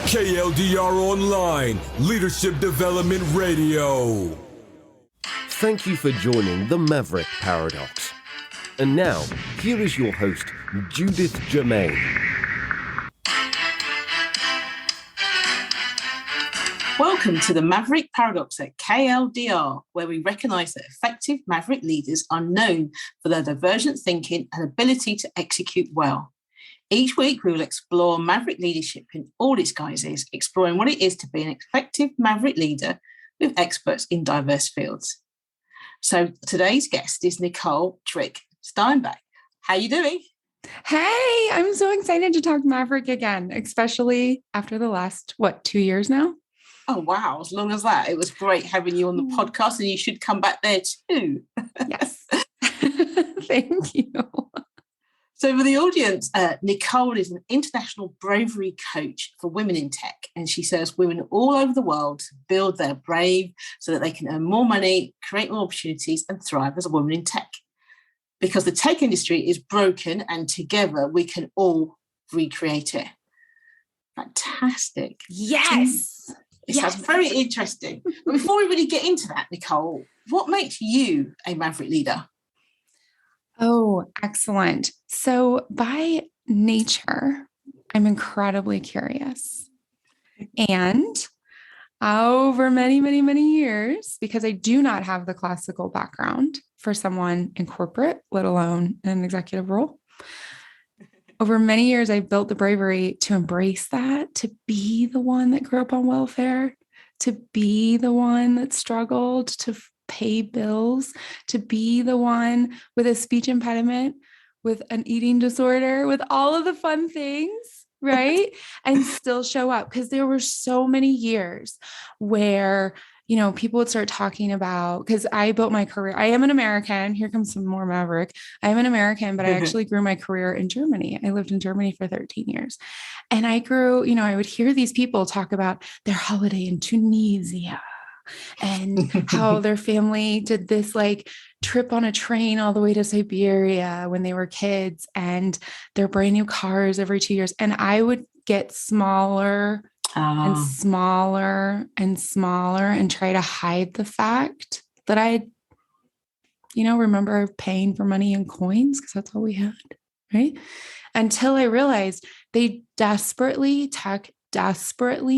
KLDR Online, Leadership Development Radio. Thank you for joining the Maverick Paradox. And now, here is your host, Judith Germain. Welcome to the Maverick Paradox at KLDR, where we recognize that effective Maverick leaders are known for their divergent thinking and ability to execute well. Each week, we will explore Maverick leadership in all its guises, exploring what it is to be an effective Maverick leader with experts in diverse fields. So today's guest is Nicole Trick Steinbach. How are you doing? Hey, I'm so excited to talk Maverick again, especially after the last, 2 years now? Oh, wow. As long as that. It was great having you on the podcast, and you should come back there too. Yes. Thank you. So for the audience, Nicole is an international bravery coach for women in tech, and she serves women all over the world to build their brave so that they can earn more money, create more opportunities, and thrive as a woman in tech. Because the tech industry is broken, and together we can all recreate it. Fantastic. Yes. It sounds very interesting. But before we really get into that, Nicole, what makes you a Maverick leader? Oh, excellent. So by nature, I'm incredibly curious. And over many, many, many years, because I do not have the classical background for someone in corporate, let alone in an executive role, over many years, I built the bravery to embrace that, to be the one that grew up on welfare, to be the one that struggled to pay bills, to be the one with a speech impediment, with an eating disorder, with all of the fun things, right? And still show up. Because there were so many years where, people would start talking about, because I built my career. I am an American. Here comes some more Maverick. I am an American, but I actually grew my career in Germany. I lived in Germany for 13 years. And I grew, I would hear these people talk about their holiday in Tunisia and how their family did this trip on a train all the way to Siberia when they were kids, and their brand new cars every 2 years. And I would get smaller and smaller and smaller and try to hide the fact that I, remember paying for money in coins because that's all we had, right? Until I realized tech desperately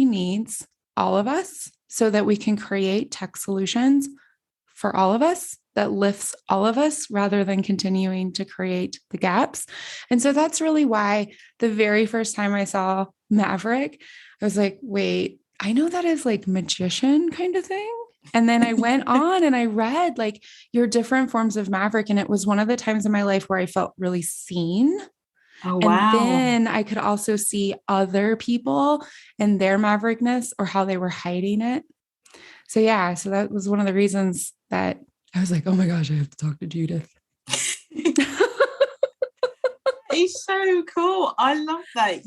needs all of us so that we can create tech solutions for all of us that lifts all of us rather than continuing to create the gaps. And so that's really why the very first time I saw Maverick, I was like, wait, I know that is magician kind of thing. And then I went on and I read your different forms of Maverick. And it was one of the times in my life where I felt really seen. Oh, wow. And then I could also see other people and their Maverickness or how they were hiding it. So yeah, so that was one of the reasons that I was like, oh my gosh, I have to talk to Judith. It's so cool. I love that.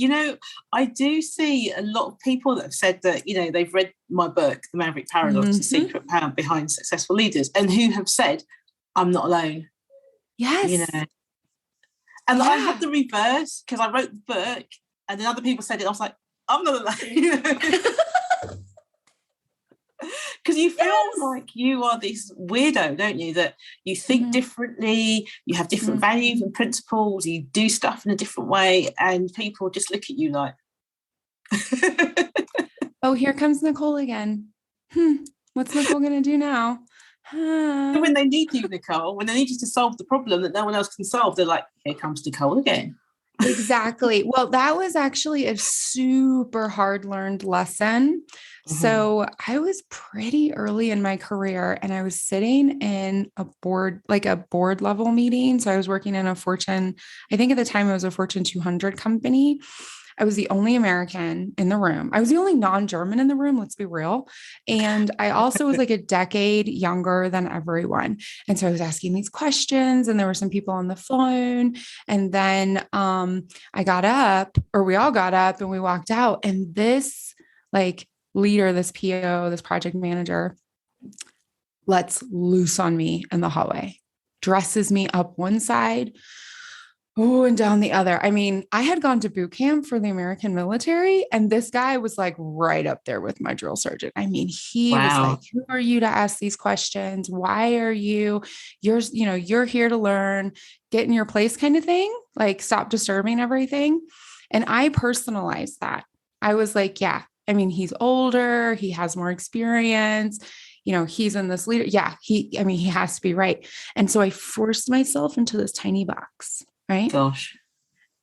I do see a lot of people that have said that, they've read my book, The Maverick Paradox, The Secret Power Behind Successful Leaders, and who have said, I'm not alone. Yes. And I had the reverse because I wrote the book and then other people said it. I was like, I'm not alone. Because you feel like you are this weirdo, don't you? That you think differently, you have different values and principles, you do stuff in a different way, and people just look at you like, oh, here comes Nicole again. What's Nicole going to do now? When they need you, Nicole, when they need you to solve the problem that no one else can solve, they're like, here comes Nicole again. Exactly. Well, that was actually a super hard learned lesson. So I was pretty early in my career and I was sitting in a board level meeting. So I was working in I think at the time it was a Fortune 200 company. I was the only American in the room. I was the only non-German in the room, let's be real. And I also was a decade younger than everyone. And so I was asking these questions and there were some people on the phone. And then we all got up and we walked out. And this leader, this PO, this project manager, lets loose on me in the hallway, dresses me up one side, Oh, and down the other. I mean, I had gone to boot camp for the American military, and this guy was like right up there with my drill sergeant. I mean, he was like, Wow. who are you to ask these questions? Why are you're here to learn, get in your place kind of thing, like stop disturbing everything. And I personalized that. I was like, yeah, I mean, he's older, he has more experience, he's in this leader. Yeah, he has to be right. And so I forced myself into this tiny box. Right. Gosh.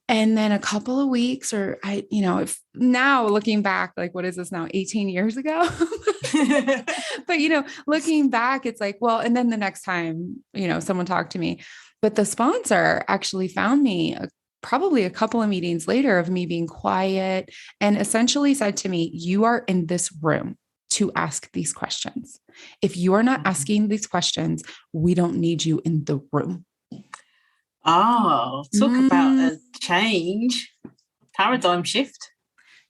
And then a couple of weeks if now looking back, like, what is this now? 18 years ago. But, looking back, it's like, well, and then the next time, someone talked to me, but the sponsor actually found me probably a couple of meetings later of me being quiet and essentially said to me, you are in this room to ask these questions. If you are not asking these questions, we don't need you in the room. Oh, talk about a change, paradigm shift.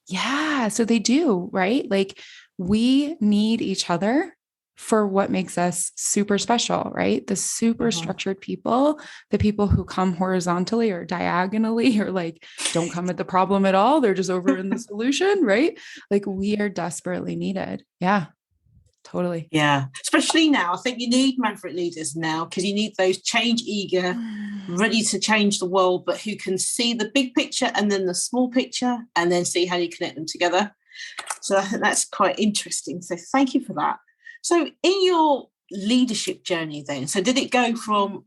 Yeah. So they do, right? Like we need each other for what makes us super special, right? The super structured people, the people who come horizontally or diagonally or like don't come at the problem at all. They're just over in the solution, right? Like we are desperately needed. Yeah. Totally. Yeah. Especially now. I think you need maverick leaders now because you need those change eager, ready to change the world, but who can see the big picture and then the small picture and then see how you connect them together. So I think that's quite interesting. So thank you for that. So in your leadership journey then, so did it go from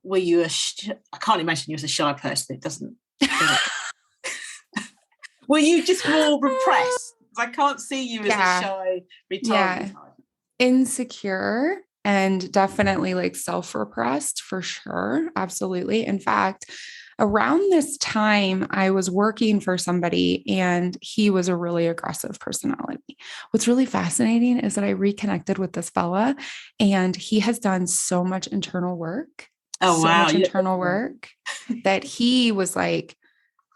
were you I can't imagine you as a shy person. It doesn't. Were you just more repressed? I can't see you as a shy, retired. Insecure and definitely like self-repressed for sure. Absolutely. In fact, around this time, I was working for somebody and he was a really aggressive personality. What's really fascinating is that I reconnected with this fella and he has done so much internal work. Oh, wow. Much internal work that he was like,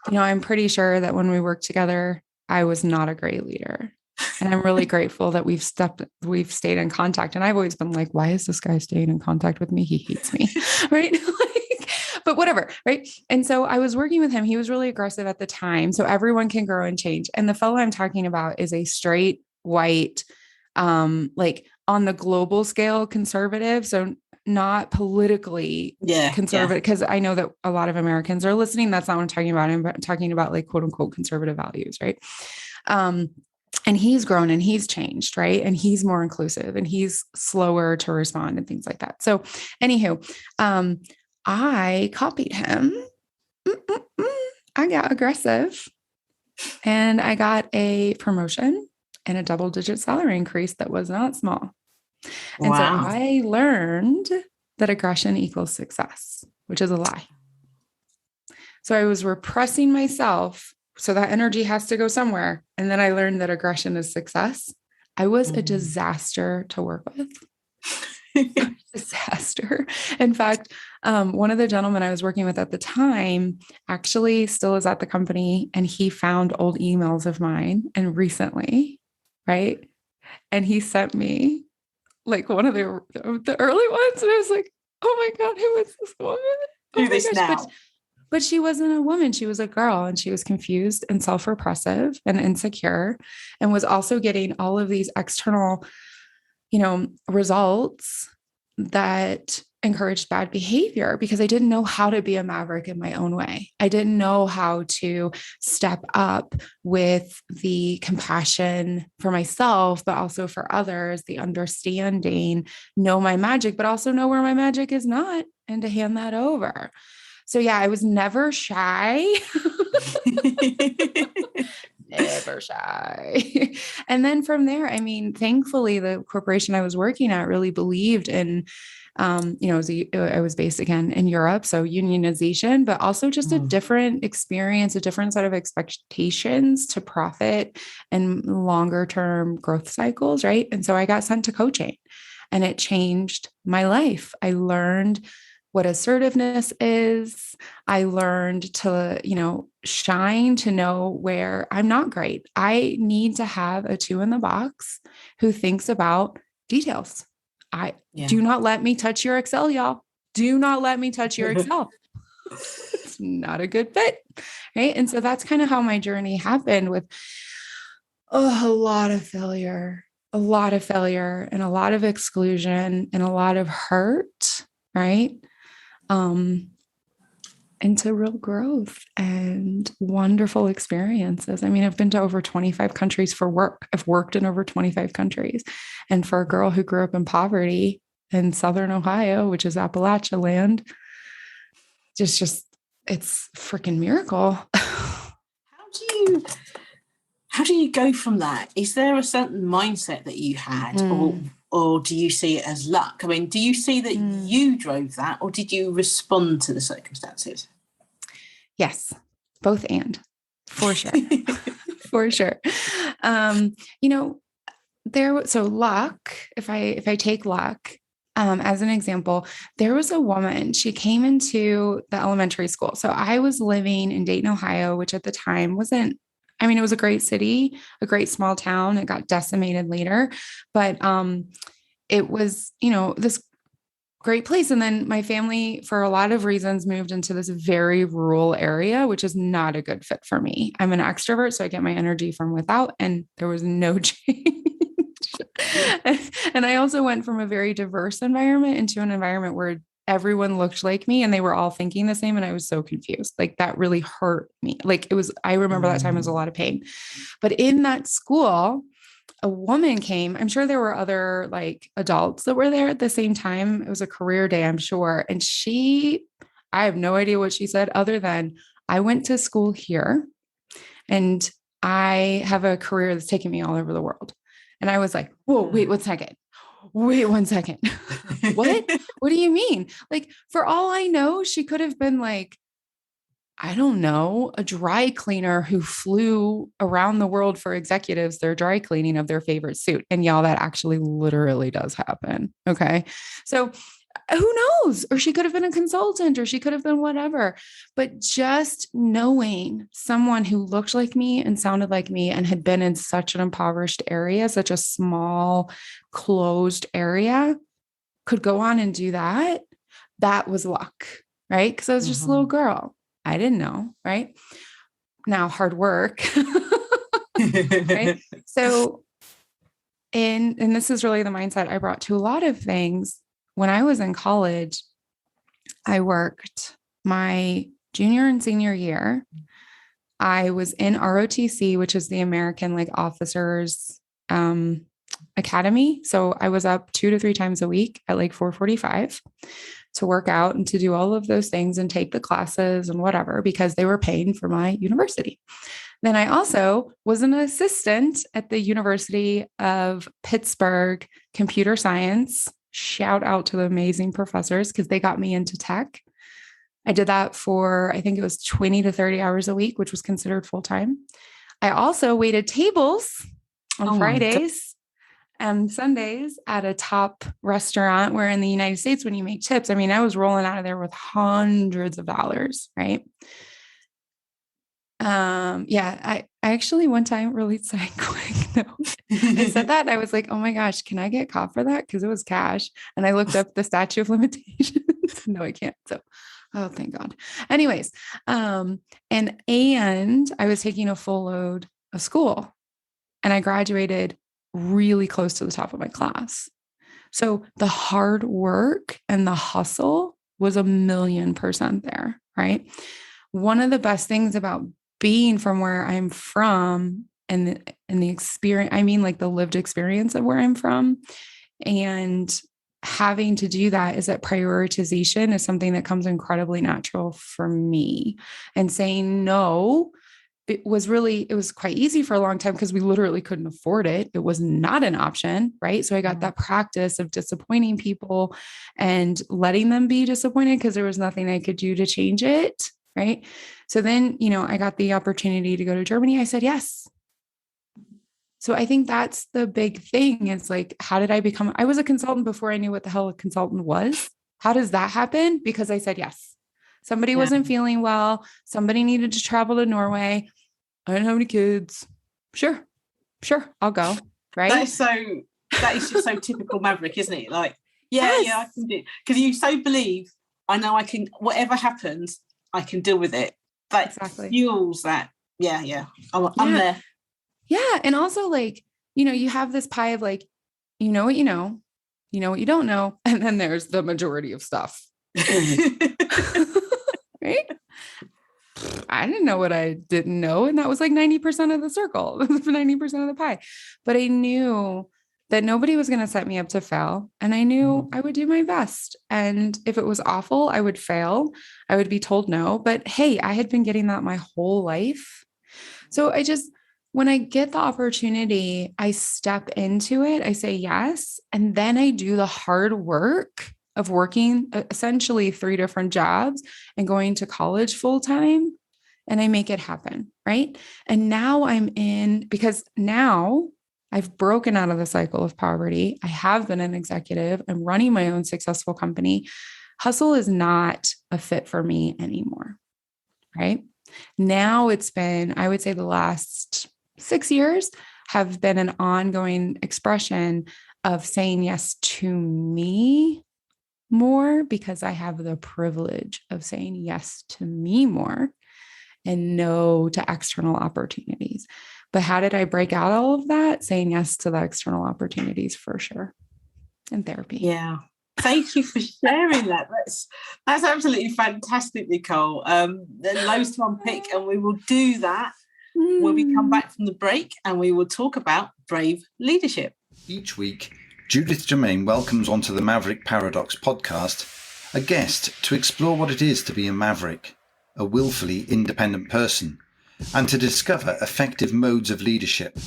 I'm pretty sure that when we worked together, I was not a great leader. And I'm really grateful that we've stayed in contact. And I've always been like, why is this guy staying in contact with me? He hates me. Right. But whatever. Right. And so I was working with him. He was really aggressive at the time. So everyone can grow and change. And the fellow I'm talking about is a straight white, like on the global scale conservative. So not politically conservative, because I know that a lot of Americans are listening. That's not what I'm talking about. I'm talking about like quote unquote conservative values. Right. And he's grown and he's changed, right? And he's more inclusive and he's slower to respond and things like that. So anywho, I copied him. I got aggressive and I got a promotion and a double-digit salary increase that was not small. And so I learned that aggression equals success, which is a lie. So I was repressing myself. So that energy has to go somewhere. And then I learned that aggression is success. I was a disaster to work with. Disaster. In fact, one of the gentlemen I was working with at the time actually still is at the company and he found old emails of mine and recently, right? And he sent me like one of the early ones. And I was like, oh my God, who is this woman? Do this now. But she wasn't a woman. She was a girl and she was confused and self-repressive and insecure and was also getting all of these external, results that encouraged bad behavior because I didn't know how to be a maverick in my own way. I didn't know how to step up with the compassion for myself, but also for others, the understanding, know my magic, but also know where my magic is not and to hand that over. So yeah, I was never shy. Never shy. And then from there, thankfully the corporation I was working at really believed in, I was based again in Europe. So unionization, but also just a different experience, a different set of expectations to profit and longer term growth cycles. Right. And so I got sent to coaching and it changed my life. I learned what assertiveness is. I learned to, shine, to know where I'm not great. I need to have a 2 in the box who thinks about details. Do not let me touch your Excel, y'all. Do not let me touch your Excel. just not a good fit. Right. And so that's kind of how my journey happened with a lot of failure, and a lot of exclusion and a lot of hurt. Right. Into real growth and wonderful experiences. I mean, I've been to over 25 countries for work. I've worked in over 25 countries. And for a girl who grew up in poverty in Southern Ohio, which is Appalachia land, it's a freaking miracle. How do you go from that? Is there a certain mindset that you had, or do you see it as luck? I mean, do you see that you drove that, or did you respond to the circumstances? Yes, both and, for sure. For sure. So luck, if I take luck as an example, there was a woman, she came into the elementary school. So I was living in Dayton, Ohio, which at the time it was a great city, a great small town. It got decimated later, but it was, this great place. And then my family, for a lot of reasons, moved into this very rural area, which is not a good fit for me. I'm an extrovert, so I get my energy from without, and there was no change. And I also went from a very diverse environment into an environment where everyone looked like me and they were all thinking the same. And I was so confused. Like that really hurt me. I remember that time was a lot of pain. But in that school, a woman came. I'm sure there were other adults that were there at the same time. It was a career day, I'm sure. And I have no idea what she said other than, I went to school here and I have a career that's taken me all over the world. And I was like, whoa, wait 1 second. Wait 1 second. What? What do you mean? For all I know, she could have been I don't know, a dry cleaner who flew around the world for executives, their dry cleaning of their favorite suit. And y'all, that actually literally does happen. Okay. So who knows? Or she could have been a consultant, or she could have been whatever. But just knowing someone who looked like me and sounded like me and had been in such an impoverished area, such a small, closed area, could go on and do that. That was luck, right? Because I was just a little girl. I didn't know, right? Now, hard work. Right? So, and this is really the mindset I brought to a lot of things. When I was in college, I worked my junior and senior year. I was in ROTC, which is the American Officers Academy. So I was up 2 to 3 times a week at 4:45 to work out and to do all of those things and take the classes and whatever, because they were paying for my university. Then I also was an assistant at the University of Pittsburgh Computer Science. Shout out to the amazing professors, because they got me into tech. I did that for, I think it was 20 to 30 hours a week, which was considered full-time. I also waited tables on Fridays and Sundays at a top restaurant, where in the United States, when you make tips, I mean, I was rolling out of there with hundreds of dollars, right? I actually one time, really side quick note, I said that and I was like, oh my gosh, can I get caught for that? Because it was cash. And I looked up the statute of limitations. No, I can't. So, oh, thank God. Anyways, and I was taking a full load of school, and I graduated really close to the top of my class. So the hard work and the hustle was 1,000,000% there, right? One of the best things about being from where I'm from and the experience, I mean, the lived experience of where I'm from, and having to do that, is that prioritization is something that comes incredibly natural for me. And saying no, it was quite easy for a long time, because we literally couldn't afford it. It was not an option, right? So I got that practice of disappointing people and letting them be disappointed, because there was nothing I could do to change it, right? So then, I got the opportunity to go to Germany. I said yes. So I think that's the big thing. It's how did I was a consultant before I knew what the hell a consultant was. How does that happen? Because I said yes. Somebody wasn't feeling well. Somebody needed to travel to Norway. I didn't have any kids. Sure, I'll go. Right. That is just so typical Maverick, isn't it? I can do it. Because you so believe, I know I can, whatever happens, I can deal with it. That Exactly. fuels that. Yeah. I'm Yeah. there. Yeah. And also like, you have this pie of like, you know what you know what you don't know. And then there's the majority of stuff. Right? I didn't know what I didn't know. And that was like 90% of the circle, 90% of the pie. But I knew that nobody was going to set me up to fail. And I knew I would do my best. And if it was awful, I would fail. I would be told no. But hey, I had been getting that my whole life. So when I get the opportunity, I step into it. I say yes. And then I do the hard work of working essentially 3 different jobs and going to college full time. And I make it happen. Right. And now because now I've broken out of the cycle of poverty. I have been an executive. I'm running my own successful company. Hustle is not a fit for me anymore. Right. Now it's been, I would say the last 6 years have been an ongoing expression of saying yes to me more because I have the privilege of saying yes to me more and no to external opportunities. But how did I break out all of that? Saying yes to the external opportunities for sure. And therapy. Yeah. Thank you for sharing that. That's absolutely fantastic, Nicole. There's loads to unpick, and we will do that when we come back from the break, and we will talk about brave leadership. Each week, Judith Germain welcomes onto the Maverick Paradox podcast a guest to explore what it is to be a maverick, a willfully independent person, and to discover effective modes of leadership.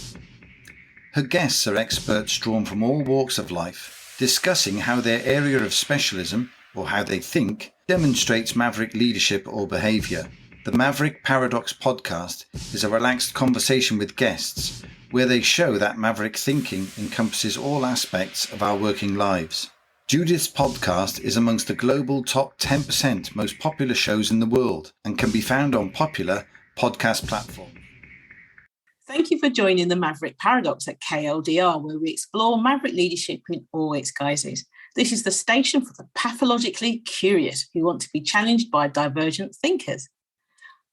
Her guests are experts drawn from all walks of life, discussing how their area of specialism, or how they think, demonstrates maverick leadership or behaviour. The Maverick Paradox podcast is a relaxed conversation with guests where they show that maverick thinking encompasses all aspects of our working lives. Judith's podcast is amongst the global top 10% most popular shows in the world and can be found on popular podcast platforms. Thank you for joining the Maverick Paradox at KLDR, where we explore maverick leadership in all its guises. This is the station for the pathologically curious who want to be challenged by divergent thinkers.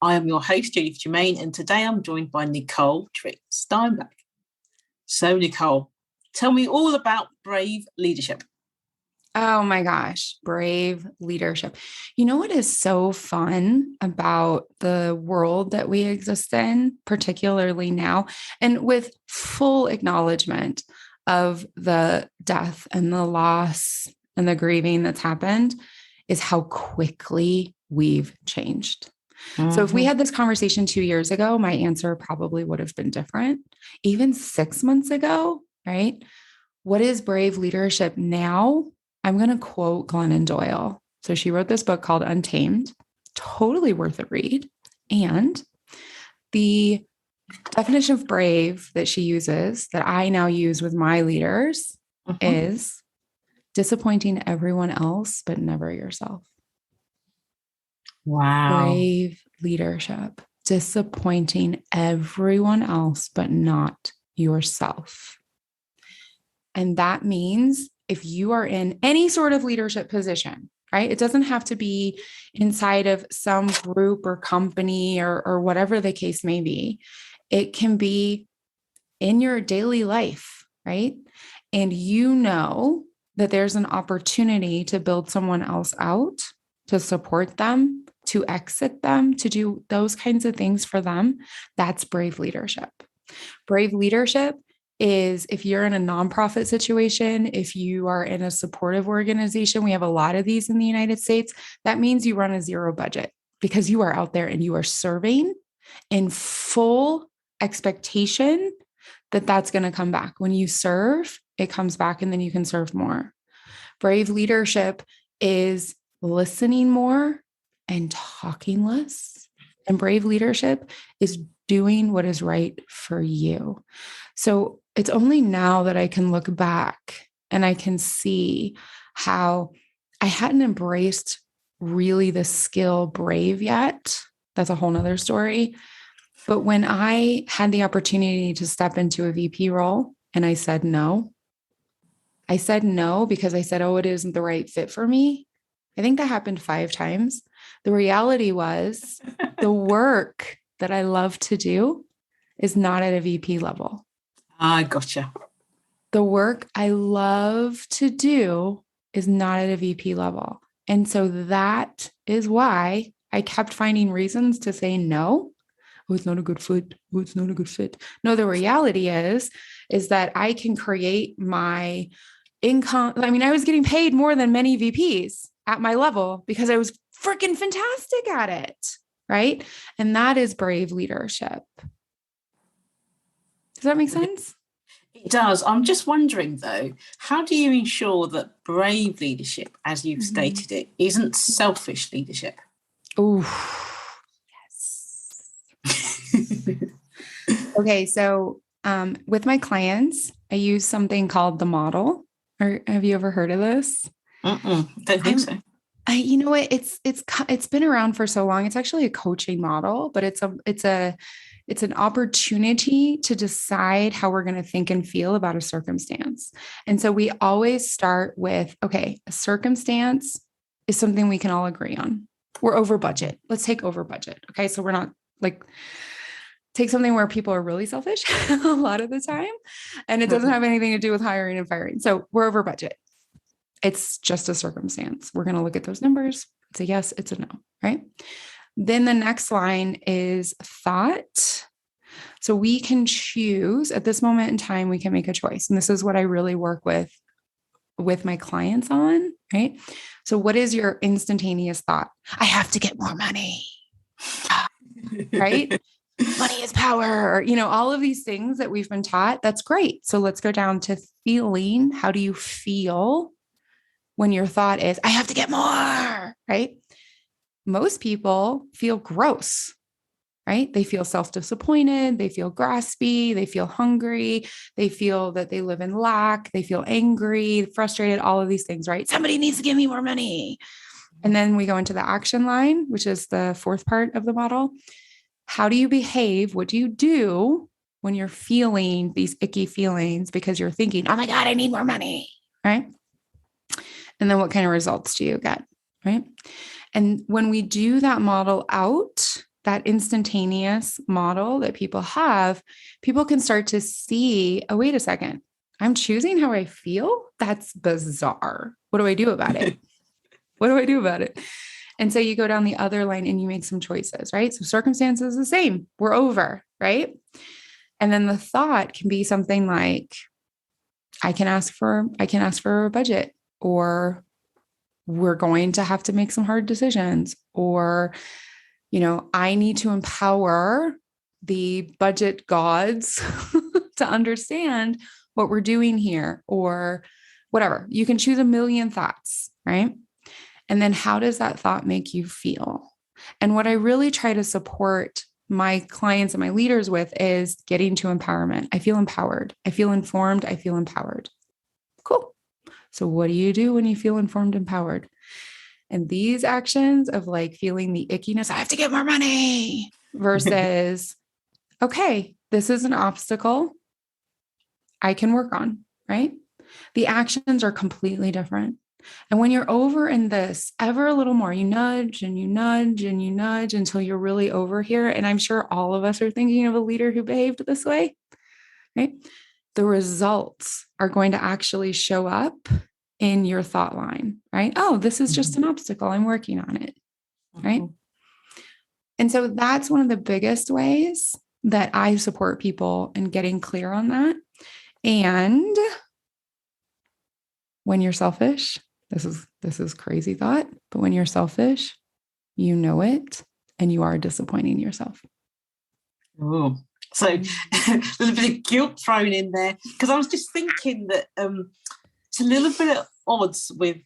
I am your host, Judith Germain, and today I'm joined by Nicole Trick Steinbach. So, Nicole, tell me all about brave leadership. Oh my gosh, brave leadership. You know what is so fun about the world that we exist in, particularly now, and with full acknowledgement of the death and the loss and the grieving that's happened, is how quickly we've changed. So if we had this conversation 2 years ago, my answer probably would have been different. Even 6 months ago, right? What is brave leadership now? I'm going to quote Glennon Doyle. So she wrote this book called Untamed, totally worth a read. And the definition of brave that she uses, that I now use with my leaders, is disappointing everyone else, but never yourself. Wow. Brave leadership, disappointing everyone else, but not yourself. And that means if you are in any sort of leadership position, right? It doesn't have to be inside of some group or company or whatever the case may be. It can be in your daily life, right? And you know that there's an opportunity to build someone else out, to support them, to exit them, to do those kinds of things for them. That's brave leadership. Brave leadership is if you're in a nonprofit situation, if you are in a supportive organization, we have a lot of these in the United States, that means you run a zero budget because you are out there and you are serving in full expectation that that's going to come back. When you serve, it comes back and then you can serve more. Brave leadership is listening more and talking less. And brave leadership is doing what is right for you. So it's only now that I can look back and I can see how I hadn't embraced really the skill brave yet. That's a whole nother story. But when I had the opportunity to step into a VP role and I said no because I said, oh, it isn't the right fit for me. I think that happened 5 times The reality was the work that I love to do is not at a VP level. I gotcha. The work I love to do is not at a VP level. And so that is why I kept finding reasons to say no. Oh, it's not a good fit. Oh, it's not a good fit. No, the reality is that I can create my income. I mean, I was getting paid more than many VPs at my level because I was freaking fantastic at it. Right. And that is brave leadership. Does that make sense? It does. I'm just wondering, though, how do you ensure that brave leadership, as you've stated it, isn't selfish leadership? Oh, yes. Okay. So with my clients, I use something called the model. Or have you ever heard of this? Don't think so. You know what? It's been around for so long. It's actually a coaching model, but it's an opportunity to decide how we're going to think and feel about a circumstance. And so we always start with, okay, a circumstance is something we can all agree on. We're over budget. Let's take over budget. Okay. So we're not like, take something where people are really selfish a lot of the time, and it doesn't have anything to do with hiring and firing. So we're over budget. It's just a circumstance. We're going to look at those numbers. It's a yes, it's a no, right? Then the next line is thought. So we can choose at this moment in time, we can make a choice. And this is what I really work with my clients on, right? So what is your instantaneous thought? I have to get more money, right? Money is power, all of these things that we've been taught. That's great. So let's go down to feeling. How do you feel when your thought is, I have to get more, right? Most people feel gross, right? They feel self-disappointed. They feel graspy. They feel hungry. They feel that they live in lack. They feel angry, frustrated, all of these things, right? Somebody needs to give me more money. And then we go into the action line, which is the fourth part of the model. How do you behave? What do you do when you're feeling these icky feelings because you're thinking, oh my God, I need more money, right? And then what kind of results do you get, right? And when we do that model out, that instantaneous model that people have, people can start to see, oh, wait a second, I'm choosing how I feel? That's bizarre. What do I do about it? What do I do about it? And so you go down the other line and you make some choices, right? So circumstances the same. We're over, right? And then the thought can be something like, I can ask for a budget, or we're going to have to make some hard decisions, or, I need to empower the budget gods to understand what we're doing here, or whatever. You can choose a million thoughts, right? And then how does that thought make you feel? And what I really try to support my clients and my leaders with is getting to empowerment. I feel empowered. I feel informed. I feel empowered. Cool. So what do you do when you feel informed, empowered? And these actions of like feeling the ickiness, I have to get more money, versus, okay, this is an obstacle I can work on, right? The actions are completely different. And when you're over in this ever a little more, you nudge and you nudge and you nudge until you're really over here. And I'm sure all of us are thinking of a leader who behaved this way, right? The results are going to actually show up in your thought line, right? Oh, this is just an obstacle. I'm working on it, right? And so that's one of the biggest ways that I support people in getting clear on that. And when you're selfish, this is crazy thought, but when you're selfish, you know it, and you are disappointing yourself. Oh, so a little bit of guilt thrown in there, because I was just thinking that it's a little bit at odds with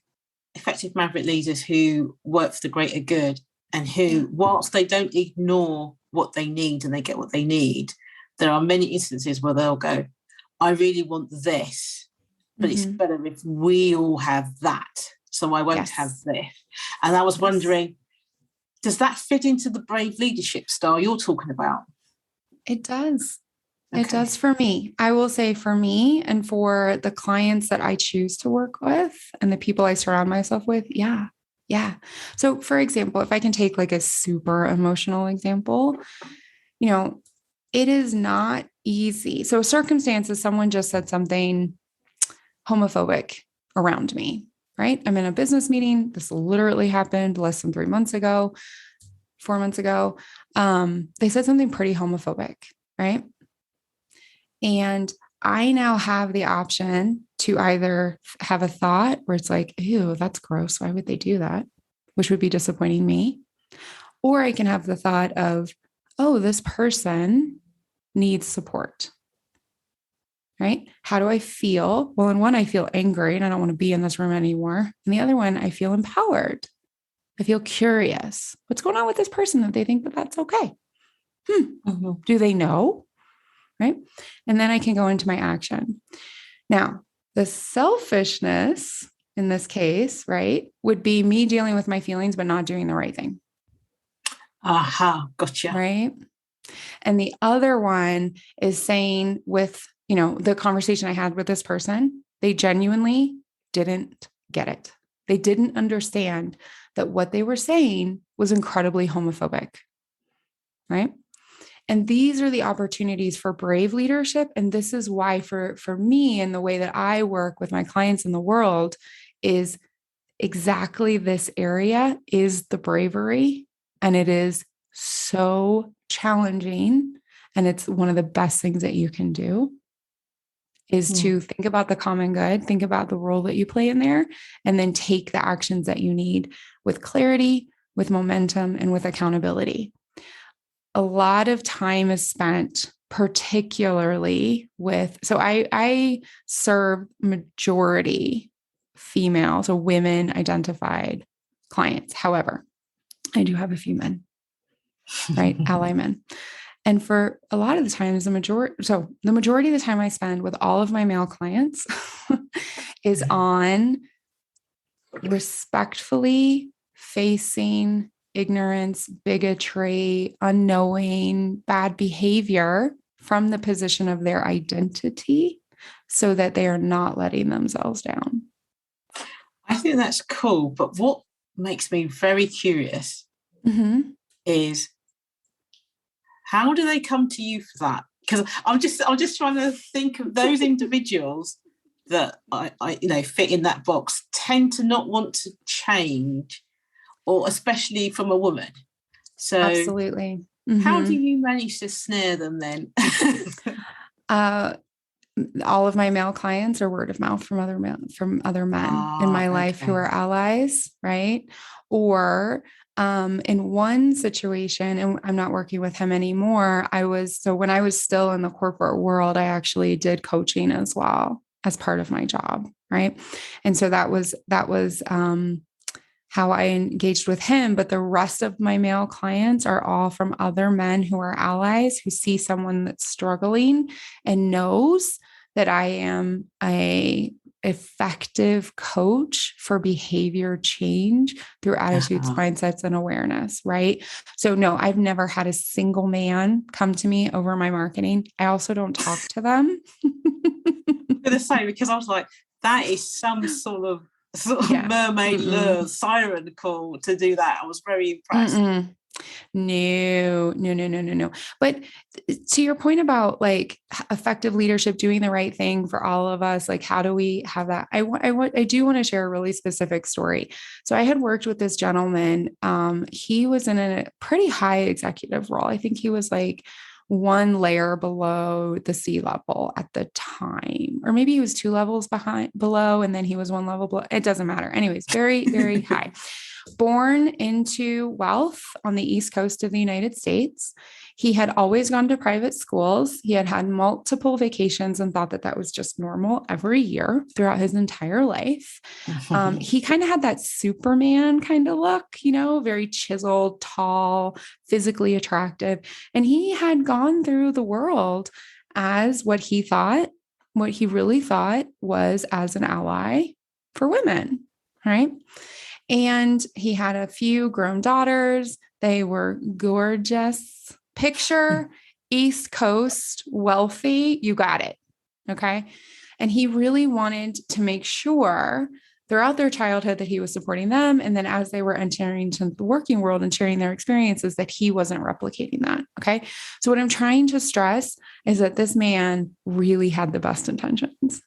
effective maverick leaders who work for the greater good, and who, whilst they don't ignore what they need and they get what they need, there are many instances where they'll go, I really want this, but it's better if we all have that, so I won't have this. And I was wondering, does that fit into the brave leadership style you're talking about? It does. Okay. It does for me. I will say for me and for the clients that I choose to work with and the people I surround myself with. Yeah, Yeah. So for example, if I can take like a super emotional example, it is not easy. So circumstances, someone just said something homophobic around me, right? I'm in a business meeting. This literally happened less than 4 months ago. They said something pretty homophobic, right? And I now have the option to either have a thought where it's like, ew, that's gross. Why would they do that? Which would be disappointing me. Or I can have the thought of, oh, this person needs support, right? How do I feel? Well, in one, I feel angry and I don't want to be in this room anymore. And the other one, I feel empowered. I feel curious. What's going on with this person that they think that that's okay? Do they know? Right? And then I can go into my action. Now, the selfishness in this case, right, would be me dealing with my feelings, but not doing the right thing. Aha, gotcha. Right. And the other one is saying with, the conversation I had with this person, they genuinely didn't get it. They didn't understand that what they were saying was incredibly homophobic. Right. And these are the opportunities for brave leadership. And this is why for me and the way that I work with my clients in the world is exactly this area is the bravery. And it is so challenging. And it's one of the best things that you can do is to think about the common good, think about the role that you play in there, and then take the actions that you need with clarity, with momentum, and with accountability. A lot of time is spent particularly with, so I serve majority female, so women identified clients. However, I do have a few men, right? Ally men. And for a lot of the times, the majority of the time I spend with all of my male clients is on respectfully facing ignorance, bigotry, unknowing, bad behavior from the position of their identity so that they are not letting themselves down. I think that's cool. But what makes me very curious is how do they come to you for that? Because I'm just trying to think of those individuals that I fit in that box tend to not want to change, or especially from a woman. So absolutely. How do you manage to snare them then? All of my male clients are word of mouth from other men in my life who are allies, right? Or in one situation, and I'm not working with him anymore, when I was still in the corporate world, I actually did coaching as well as part of my job, right? And so that was how I engaged with him. But the rest of my male clients are all from other men who are allies, who see someone that's struggling and knows that I am a effective coach for behavior change through attitudes, mindsets, and awareness, right? So no, I've never had a single man come to me over my marketing. I also don't talk to them. I'm going to say, because I was like, that is some sort of mermaid lure, siren call to do that. I was very impressed. No. But to your point about like effective leadership, doing the right thing for all of us, like how do we have that? I do want to share a really specific story. So I had worked with this gentleman. He was in a pretty high executive role. I think he was like one layer below the C level at the time, or maybe he was 2 levels below, and then he was 1 level below. It doesn't matter. Anyways, very, very high. Born into wealth on the East Coast of the United States. He had always gone to private schools. He had had multiple vacations and thought that that was just normal every year throughout his entire life. He kind of had that Superman kind of look, very chiseled, tall, physically attractive. And he had gone through the world as what he really thought was as an ally for women, right? And he had a few grown daughters. They were gorgeous. Picture East Coast wealthy. You got it. Okay. And he really wanted to make sure throughout their childhood that he was supporting them. And then as they were entering into the working world and sharing their experiences, that he wasn't replicating that. Okay. So what I'm trying to stress is that this man really had the best intentions,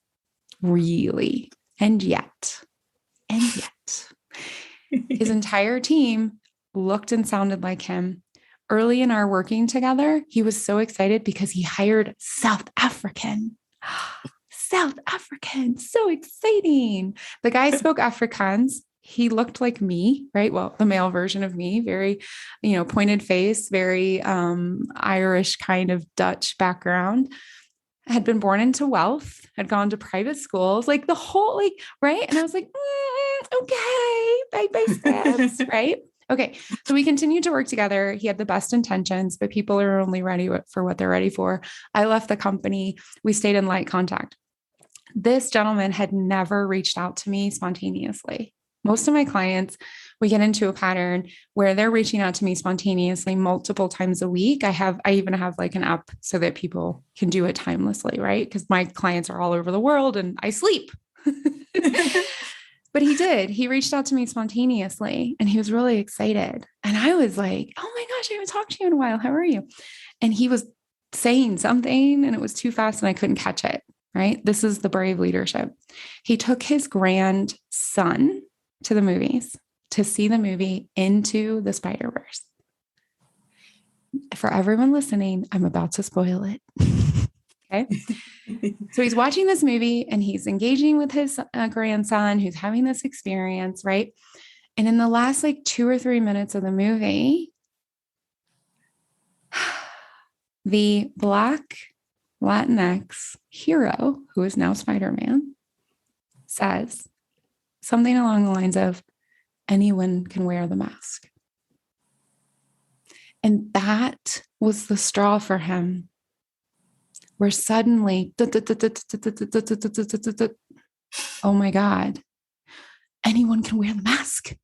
really. And yet, his entire team looked and sounded like him. Early in our working together, he was so excited because he hired South African. South African, so exciting. The guy spoke Afrikaans. He looked like me, right? Well, the male version of me, very, pointed face, very Irish kind of Dutch background. Had been born into wealth, had gone to private schools, like the whole, right? And I was like, okay, bye steps, right? Okay. So we continued to work together. He had the best intentions, but people are only ready for what they're ready for. I left the company. We stayed in light contact. This gentleman had never reached out to me spontaneously. Most of my clients, we get into a pattern where they're reaching out to me spontaneously multiple times a week. I even have like an app so that people can do it timelessly, right? Because my clients are all over the world and I sleep. But he did. He reached out to me spontaneously and he was really excited. And I was like, oh my gosh, I haven't talked to you in a while. How are you? And he was saying something and it was too fast and I couldn't catch it, right? This is the brave leadership. He took his grandson to the movies to see the movie Into the Spider-Verse. For everyone listening, I'm about to spoil it. Okay. So he's watching this movie and he's engaging with his grandson who's having this experience, right? And in the last 2 or 3 minutes of the movie, the Black Latinx hero, who is now Spider-Man, says something along the lines of, anyone can wear the mask. And that was the straw for him, where suddenly, oh my God, anyone can wear the mask.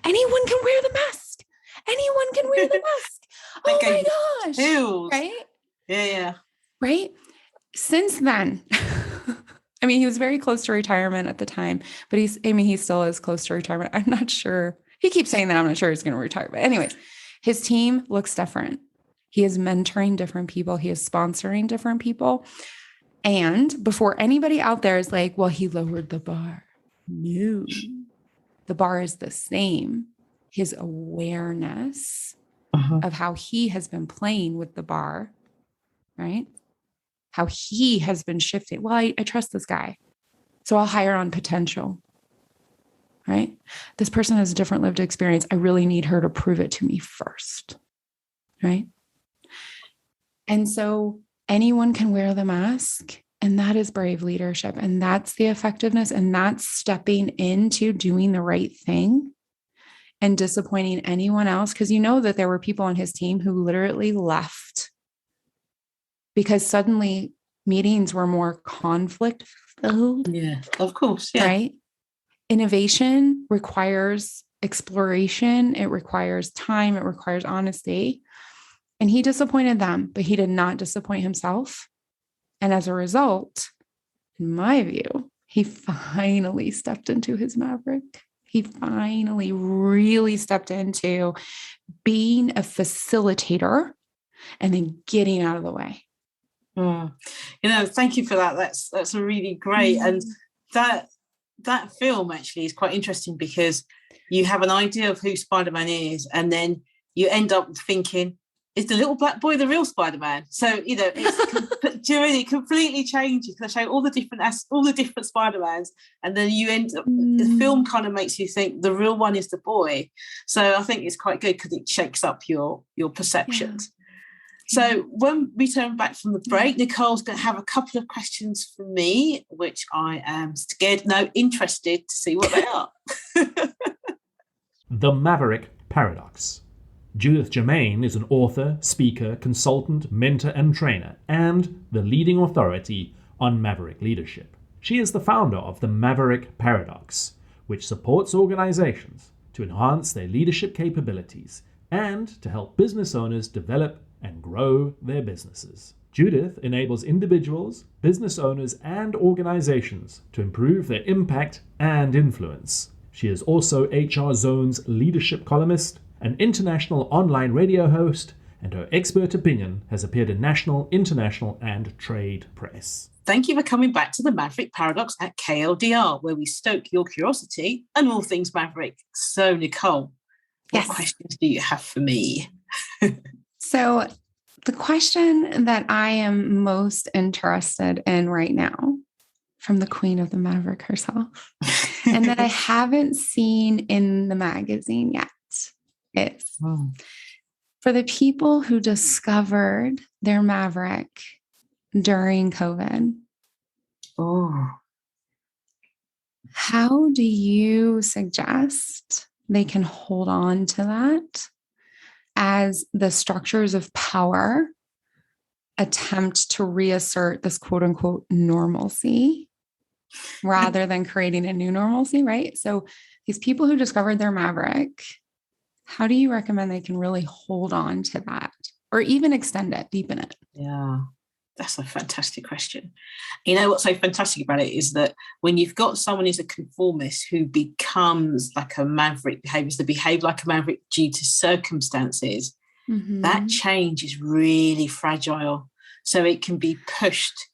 Anyone can wear the mask. Anyone can wear the mask. Oh my gosh. Chills. Right? Yeah. Right? Since then, I mean, he was very close to retirement at the time, but he still is close to retirement. I'm not sure. He keeps saying that. I'm not sure he's going to retire. But anyways, his team looks different. He is mentoring different people. He is sponsoring different people. And before anybody out there is like, well, he lowered the bar. No, the bar is the same. His awareness of how he has been playing with the bar, right? How he has been shifting. Well, I trust this guy, so I'll hire on potential, right? This person has a different lived experience. I really need her to prove it to me first, right? And so anyone can wear the mask, and that is brave leadership, and that's the effectiveness, and that's stepping into doing the right thing and disappointing anyone else, because you know that there were people on his team who literally left because suddenly meetings were more conflict filled. Yeah, of course. Yeah. Right? Innovation requires exploration. It requires time. It requires honesty. And he disappointed them, but he did not disappoint himself. And as a result, in my view, he finally stepped into his Maverick. He finally really stepped into being a facilitator and then getting out of the way. Thank you for that. That's a really great. And that film actually is quite interesting because you have an idea of who Spider-Man is, and then you end up thinking, is the little black boy the real Spider-Man? So it completely changes. They show all the different Spider-Mans, and then you end up. The film kind of makes you think the real one is the boy. So I think it's quite good because it shakes up your perceptions. Yeah. So when we turn back from the break, Nicole's going to have a couple of questions for me, which I am interested to see what they are. The Maverick Paradox. Judith Germain is an author, speaker, consultant, mentor, and trainer, and the leading authority on Maverick Leadership. She is the founder of the Maverick Paradox, which supports organizations to enhance their leadership capabilities and to help business owners develop and grow their businesses. Judith enables individuals, business owners, and organizations to improve their impact and influence. She is also HR Zone's leadership columnist, an international online radio host, and her expert opinion has appeared in national, international, and trade press. Thank you for coming back to the Maverick Paradox at KLDR, where we stoke your curiosity and all things Maverick. So, Nicole, Yes. what questions do you have for me? So the question that I am most interested in right now from the Queen of the Maverick herself, and that I haven't seen in the magazine yet, is for the people who discovered their Maverick during COVID. Oh, How do you suggest they can hold on to that as the structures of power attempt to reassert this quote unquote normalcy rather than creating a new normalcy, right? So these people who discovered their Maverick, how do you recommend they can really hold on to that or even extend it, deepen it? yeah. That's a fantastic question. You know, what's so fantastic about it is that when you've got someone who's a conformist who becomes like a maverick, behaviors to behave like a maverick due to circumstances, that change is really fragile. So it can be pushed.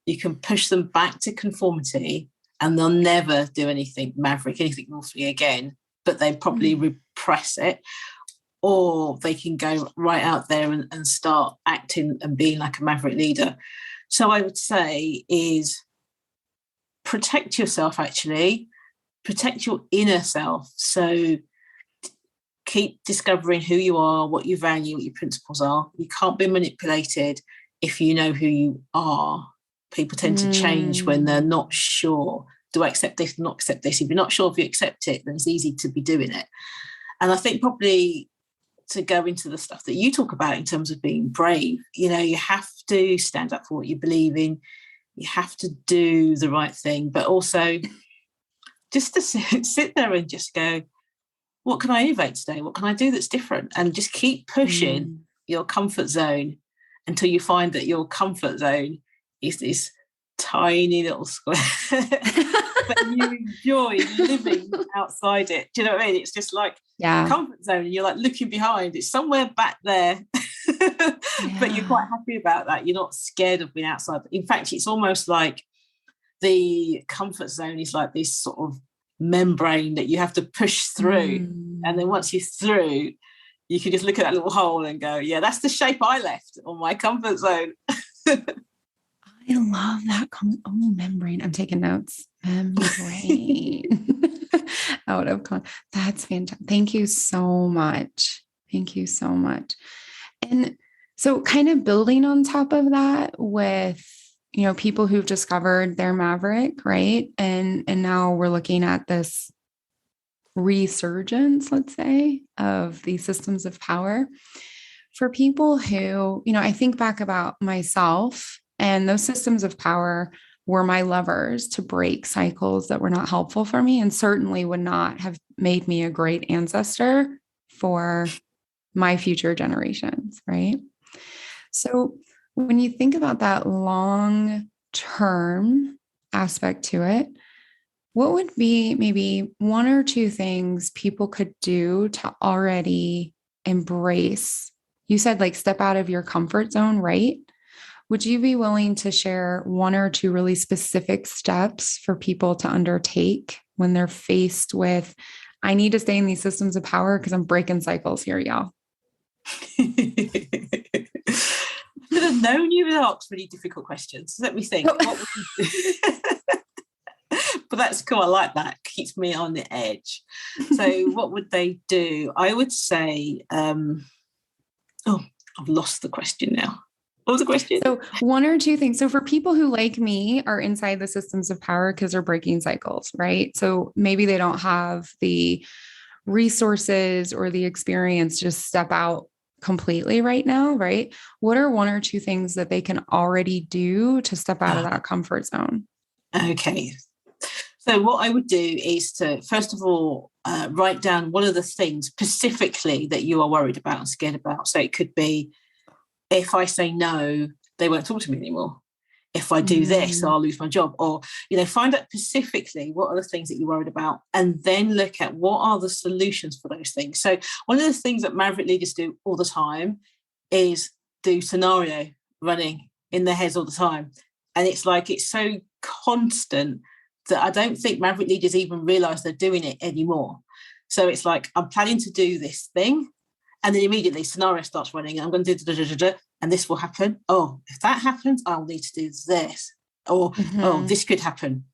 You can push them back to conformity and they'll never do anything maverick, anything naughty again, but they probably repress it. Or they can go right out there and start acting and being like a maverick leader. So I would say is protect yourself, actually. Protect your inner self. So keep discovering who you are, what you value, what your principles are. You can't be manipulated if you know who you are. People tend to change when they're not sure. Do I accept this, not accept this? If you're not sure if you accept it, then it's easy to be doing it. And I think probably to go into the stuff that you talk about in terms of being brave, you know, you have to stand up for what you believe in. You have to do the right thing, but also just to sit there and just go, what can I innovate today? What can I do that's different? And just keep pushing your comfort zone until you find that your comfort zone is this tiny little square but you enjoy living outside it. Do you know what I mean? It's just like comfort zone and you're like looking behind. It's somewhere back there. But you're quite happy about that. You're not scared of being outside. In fact, it's almost like the comfort zone is like this sort of membrane that you have to push through. And then once you're through, you can just look at that little hole and go, yeah, that's the shape I left on my comfort zone. I love that. Membrane. I'm taking notes. Membrane. Out of that's fantastic. Thank you so much. Thank you so much. And so kind of building on top of that with, you know, people who've discovered their Maverick, right? And now we're looking at this resurgence, let's say, of these systems of power. For people who, you know, I think back about myself, and those systems of power were my levers to break cycles that were not helpful for me and certainly would not have made me a great ancestor for my future generations, right? So when you think about that long-term aspect to it, what would be maybe one or two things people could do to already embrace? You said like step out of your comfort zone, right? Would you be willing to share one or two really specific steps for people to undertake when they're faced with, I need to stay in these systems of power because I'm breaking cycles here, y'all? I should have known you would ask really difficult questions. Let me think. What would you do? But that's cool. I like that. Keeps me on the edge. So what would they do? I would say, I've lost the question now. What was the question? So one or two things. So for people who, like me, are inside the systems of power because they're breaking cycles, right? So maybe they don't have the resources or the experience to just step out completely right now, right? What are one or two things that they can already do to step out of that comfort zone? Okay. So what I would do is to, first of all, write down one of the things specifically that you are worried about and scared about. So it could be, if I say no, they won't talk to me anymore. If I do this, I'll lose my job. Or, find out specifically what are the things that you're worried about, and then look at what are the solutions for those things. So one of the things that Maverick leaders do all the time is do scenario running in their heads all the time. And it's so constant that I don't think Maverick leaders even realize they're doing it anymore. So it's like, I'm planning to do this thing, and then immediately scenario starts running, and I'm going to do and this will happen. Oh, if that happens, I'll need to do this. Or, oh, this could happen.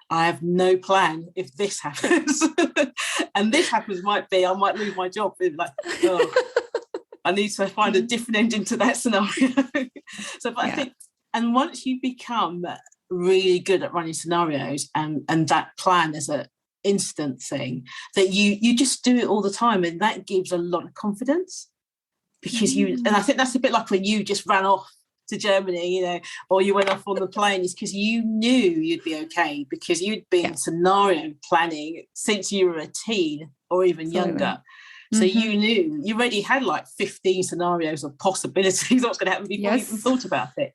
I have no plan if this happens. And this happens might be, I might lose my job. Like, oh, I need to find a different ending to that scenario. I think, and once you become really good at running scenarios and that plan as an instant thing, that you just do it all the time, and that gives a lot of confidence, because and I think that's a bit like when you just ran off to Germany, or you went off on the plane, is because you knew you'd be okay, because you'd been scenario planning since you were a teen or even younger. So you knew, you already had like 15 scenarios of possibilities of what's going to happen before you even thought about it.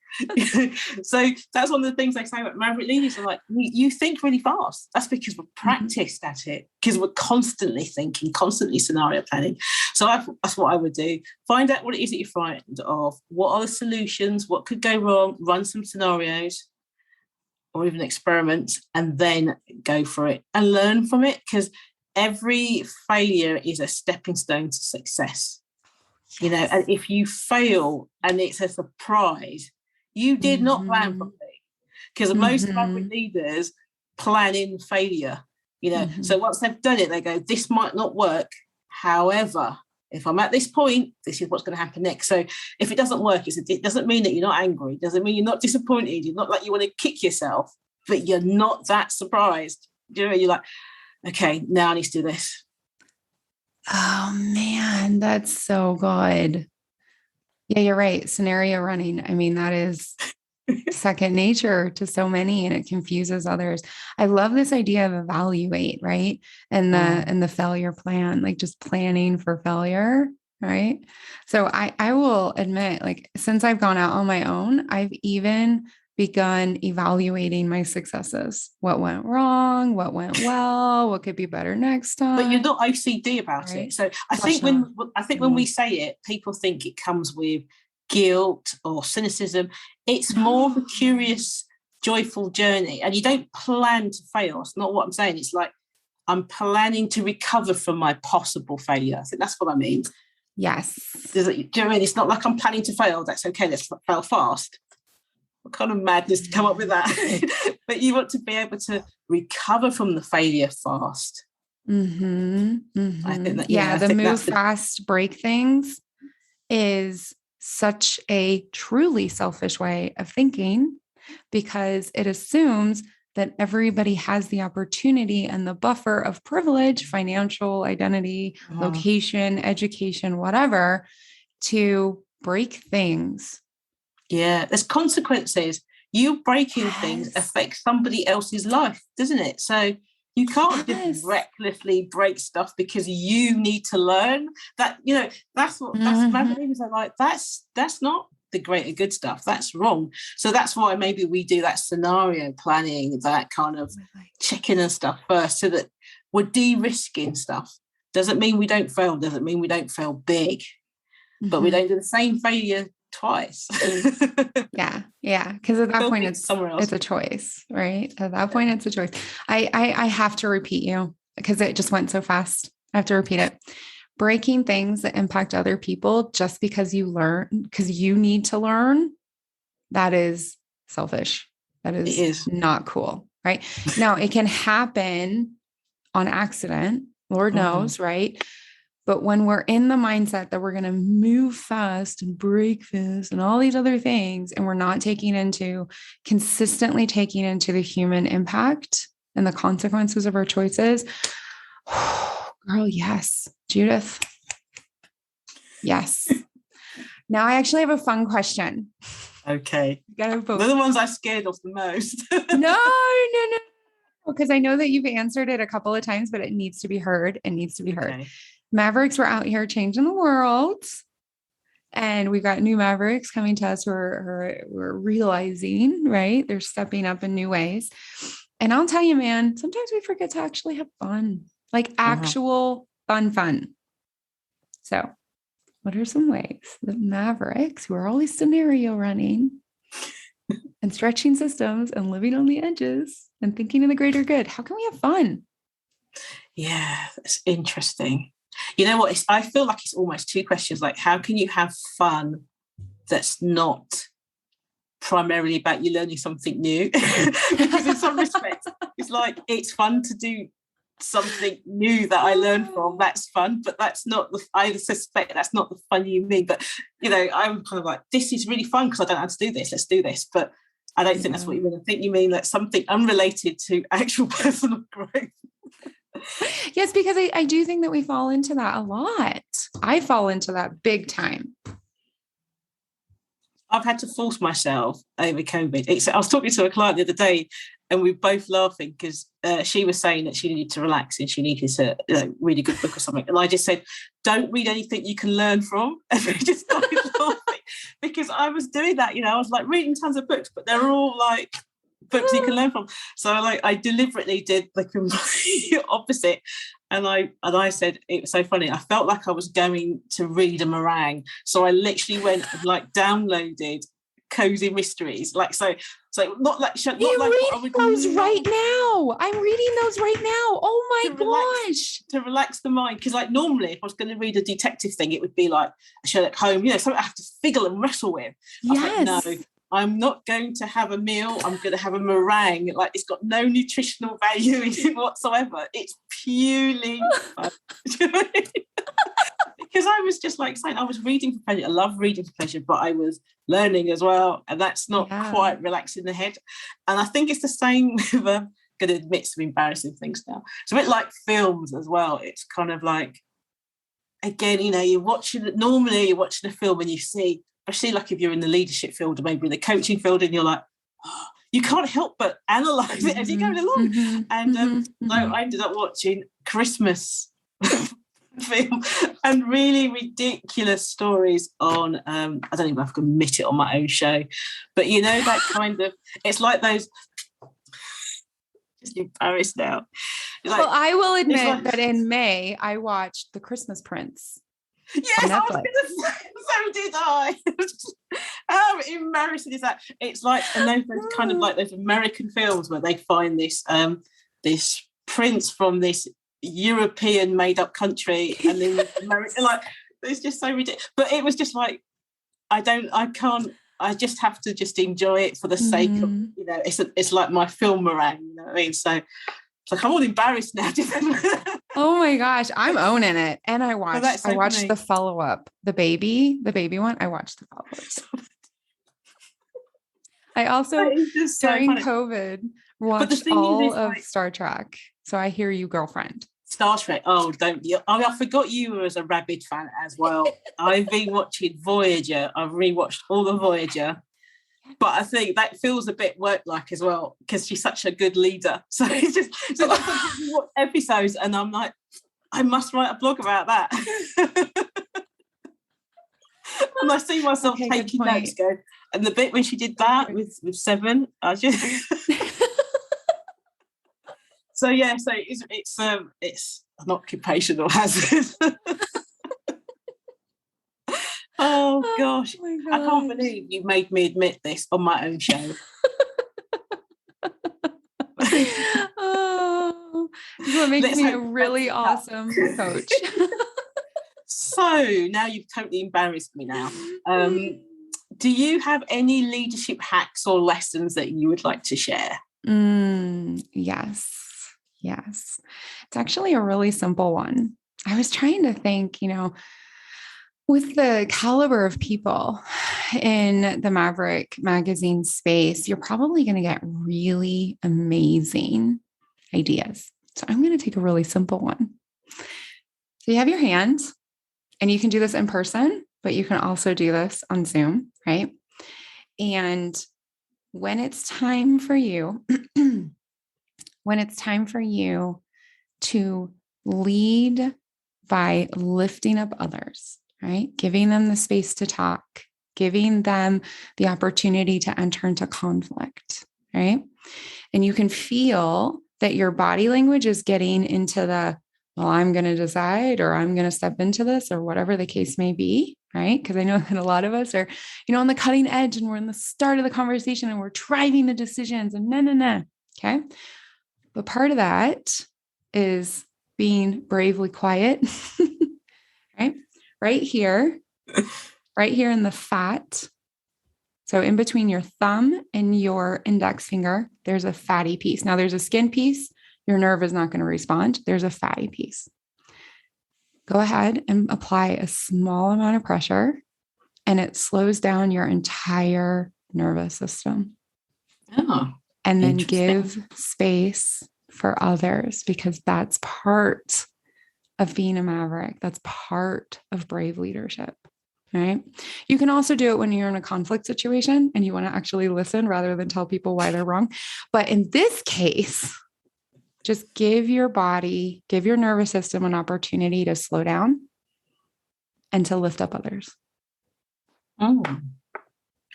So that's one of the things they say about Maverick leaders, are like, you think really fast. That's because we're practiced at it, because we're constantly thinking, constantly scenario planning. So that's what I would do. Find out what it is that you're frightened of. What are the solutions? What could go wrong? Run some scenarios or even experiments, and then go for it and learn from it, because every failure is a stepping stone to success. And if you fail and it's a surprise, you did not plan properly, because most Maverick leaders plan in failure. So once they've done it, they go, this might not work. However, if I'm at this point, this is what's going to happen next. So if it doesn't work, it doesn't mean that you're not angry. It doesn't mean you're not disappointed. You're not like you want to kick yourself, but you're not that surprised. You're like, okay, now I need to do this. Oh man, that's so good. Yeah, you're right. Scenario running. I mean, that is second nature to so many, and it confuses others. I love this idea of evaluate, right? And the failure plan, like just planning for failure, right? So I will admit, like, since I've gone out on my own, I've even begun evaluating my successes. What went wrong? What went well? What could be better next time? But you're not OCD about it. So I think when we say it, people think it comes with guilt or cynicism. It's more of a curious, joyful journey, and you don't plan to fail. It's not what I'm saying. It's like, I'm planning to recover from my possible failure. I think that's what I mean. Yes. Do you know what I mean? It's not like I'm planning to fail. That's okay. Let's fail fast. What kind of madness to come up with that? But you want to be able to recover from the failure fast. I think that, the move fast, break things is such a truly selfish way of thinking, because it assumes that everybody has the opportunity and the buffer of privilege, financial, identity, location, education, whatever, to break things. Yeah, there's consequences. You breaking things affects somebody else's life, doesn't it? So you can't just recklessly break stuff because you need to learn that. That's what Maverick leaders are like. That's not the greater good stuff. That's wrong. So that's why maybe we do that scenario planning, that kind of checking and stuff first, so that we're de-risking stuff. Doesn't mean we don't fail. Doesn't mean we don't fail big, but we don't do the same failure twice. Yeah. Because at that point it's a choice, right? At that point it's a choice. I have to repeat you, because it just went so fast. I have to repeat it. Breaking things that impact other people just because you need to learn, that is selfish. That is not cool, right? Now it can happen on accident, Lord knows, right? But when we're in the mindset that we're going to move fast and break fast and all these other things, and we're not consistently taking into the human impact and the consequences of our choices, girl, yes. Judith. Yes. Now I actually have a fun question. Okay. They're the ones I'm scared of the most. No. Because I know that you've answered it a couple of times, but it needs to be heard. It needs to be heard. Mavericks were out here changing the world. And we got new Mavericks coming to us who are realizing, right? They're stepping up in new ways. And I'll tell you, man, sometimes we forget to actually have fun, like actual fun. So what are some ways that Mavericks, who are always scenario running and stretching systems and living on the edges and thinking of the greater good, how can we have fun? Yeah, that's interesting. You know what? I feel like it's almost two questions. Like, how can you have fun that's not primarily about you learning something new? Because in some respects, it's like, it's fun to do something new that I learned from. That's fun, but that's not I suspect that's not the fun you mean. But, you know, I'm kind of like, this is really fun because I don't know how to do this. Let's do this. But I don't think that's what you mean. I think you mean like something unrelated to actual personal growth. Yes, because I do think that we fall into that a lot. I fall into that big time. I've had to force myself over COVID. I was talking to a client the other day and we were both laughing because she was saying that she needed to relax and she needed to read a good book or something. And I just said, don't read anything you can learn from. And we just started laughing because I was doing that. You know, I was like reading tons of books, but they're all like books you can learn from. So I deliberately did the complete opposite. And I said, it was so funny. I felt like I was going to read a meringue. So I literally went and like downloaded cozy mysteries. Like, so not like, not You're like reading those right now. I'm reading those right now. Oh my gosh. To relax the mind. Because like normally if I was going to read a detective thing, it would be like a Sherlock Holmes, you know, something I have to figgle and wrestle with. Yes. I was like, no, I'm not going to have a meal. I'm going to have a meringue. Like, it's got no nutritional value in it whatsoever. It's purely fun. Because I was just like saying, I was reading for pleasure. I love reading for pleasure, but I was learning as well. And that's not quite relaxing the head. And I think it's the same with, I'm going to admit some embarrassing things now. It's a bit like films as well. It's kind of like, again, you know, you're watching a film and you see, especially like if you're in the leadership field or maybe in the coaching field and you're like, oh, you can't help but analyze it as you're going along. So I ended up watching Christmas film and really ridiculous stories on, I don't even know if I can admit it on my own show, but you know, that kind of, it's like those, just embarrassed now. Like, well, I will admit that in May, I watched The Christmas Prince. Yes, I was going to say, so did I. How embarrassing is that? It's like, and those kind of like those American films where they find this this prince from this European made-up country, and then American, like, it's just so ridiculous. But it was just like, I just have to just enjoy it for the sake of, you know, it's like my film meringue, you know what I mean? So it's like, I'm all embarrassed now. Oh my gosh, I'm owning it. And I watched the follow-up, the baby one. I watched the follow-up. I also, during COVID, watched all of Star Trek. So I hear you, girlfriend. Star Trek. Oh, don't you? I forgot you were as a rabid fan as well. I've been watching Voyager. I've rewatched all of Voyager. But I think that feels a bit work-like as well because she's such a good leader. So it's just you watch episodes and I'm like, I must write a blog about that. And I see myself taking notes, go. And the bit when she did that with Seven, I just so yeah. So it's an occupational hazard. Oh gosh, I can't believe you made me admit this on my own show. Oh, this is what makes me a really awesome coach. So now you've totally embarrassed me now. Do you have any leadership hacks or lessons that you would like to share? Yes. It's actually a really simple one. I was trying to think, you know, with the caliber of people in the Maverick magazine space, you're probably going to get really amazing ideas. So I'm going to take a really simple one. So you have your hands, and you can do this in person, but you can also do this on Zoom, right? And when it's time for you, to lead by lifting up others, right? Giving them the space to talk, giving them the opportunity to enter into conflict, right? And you can feel that your body language is getting into the, well, I'm going to decide, or I'm going to step into this, or whatever the case may be, right? Because I know that a lot of us are, on the cutting edge, and we're in the start of the conversation and we're driving the decisions and no. Okay. But part of that is being bravely quiet, right? Right here in the fat. So in between your thumb and your index finger, there's a fatty piece. Now there's a skin piece. Your nerve is not going to respond. There's a fatty piece. Go ahead and apply a small amount of pressure, and it slows down your entire nervous system. Oh, and then give space for others, because that's part of being a maverick. That's part of brave leadership. Right? You can also do it when you're in a conflict situation and you want to actually listen rather than tell people why they're wrong. But in this case, just give your body, give your nervous system an opportunity to slow down and to lift up others. Oh,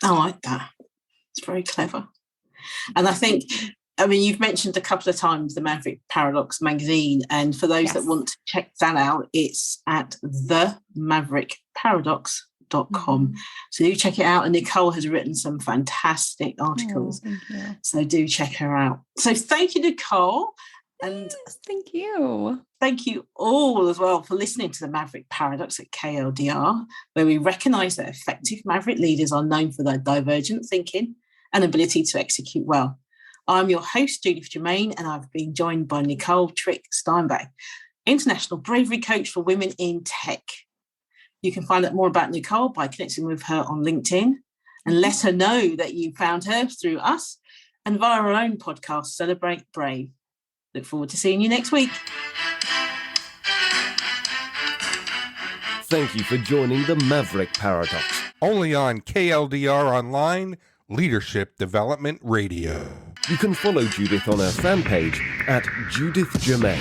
I like that. It's very clever. And I think, you've mentioned a couple of times the Maverick Paradox magazine. And for those that want to check that out, it's at themaverickparadox.com. So do check it out. And Nicole has written some fantastic articles. So do check her out. So thank you, Nicole. And thank you. Thank you all as well for listening to the Maverick Paradox at KLDR, where we recognise that effective maverick leaders are known for their divergent thinking and ability to execute well. I'm your host, Judith Germain, and I've been joined by Nicole Trick Steinbach, International Bravery Coach for Women in Tech. You can find out more about Nicole by connecting with her on LinkedIn and let her know that you found her through us and via our own podcast, Celebrate Brave. Look forward to seeing you next week. Thank you for joining the Maverick Paradox. Only on KLDR Online, Leadership Development Radio. You can follow Judith on her fan page at Judith Germain.